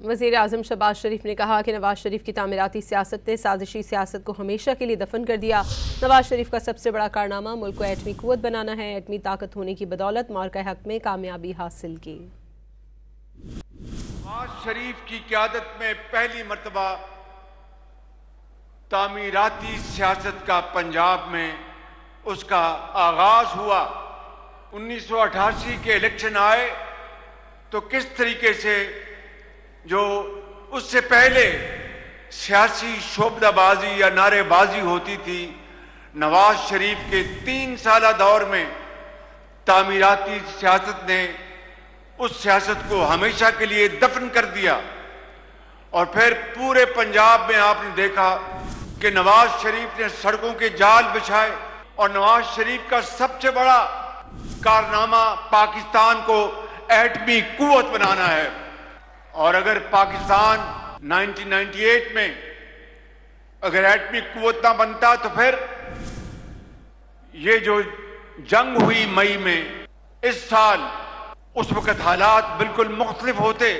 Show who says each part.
Speaker 1: वज़ीर आज़म शहबाज शरीफ ने कहा कि नवाज शरीफ की तामीराती सियासत ने साजिशी सियासत को हमेशा के लिए दफन कर दिया। नवाज शरीफ का सबसे बड़ा कारनामा मुल्क को एटमी कुव्वत बनाना है। एटमी ताकत होने की बदौलत मार्का हक में कामयाबी हासिल की।
Speaker 2: नवाज शरीफ की क़यादत में पहली मर्तबा तामीराती सियासत का पंजाब में उसका आगाज हुआ। 1988 के इलेक्शन आए तो किस तरीके से जो उससे पहले सियासी शोबदाबाजी या नारेबाजी होती थी, नवाज शरीफ के 3 साल दौर में तामीराती सियासत ने उस सियासत को हमेशा के लिए दफन कर दिया। और फिर पूरे पंजाब में आपने देखा कि नवाज शरीफ ने सड़कों के जाल बिछाए और नवाज शरीफ का सबसे बड़ा कारनामा पाकिस्तान को एटमी कुव्वत बनाना है। और अगर पाकिस्तान 1998 में अगर एटमी कुव्वत ना बनता तो फिर ये जो जंग हुई मई में, इस साल उस वक्त हालात बिल्कुल मुख्तलिफ होते।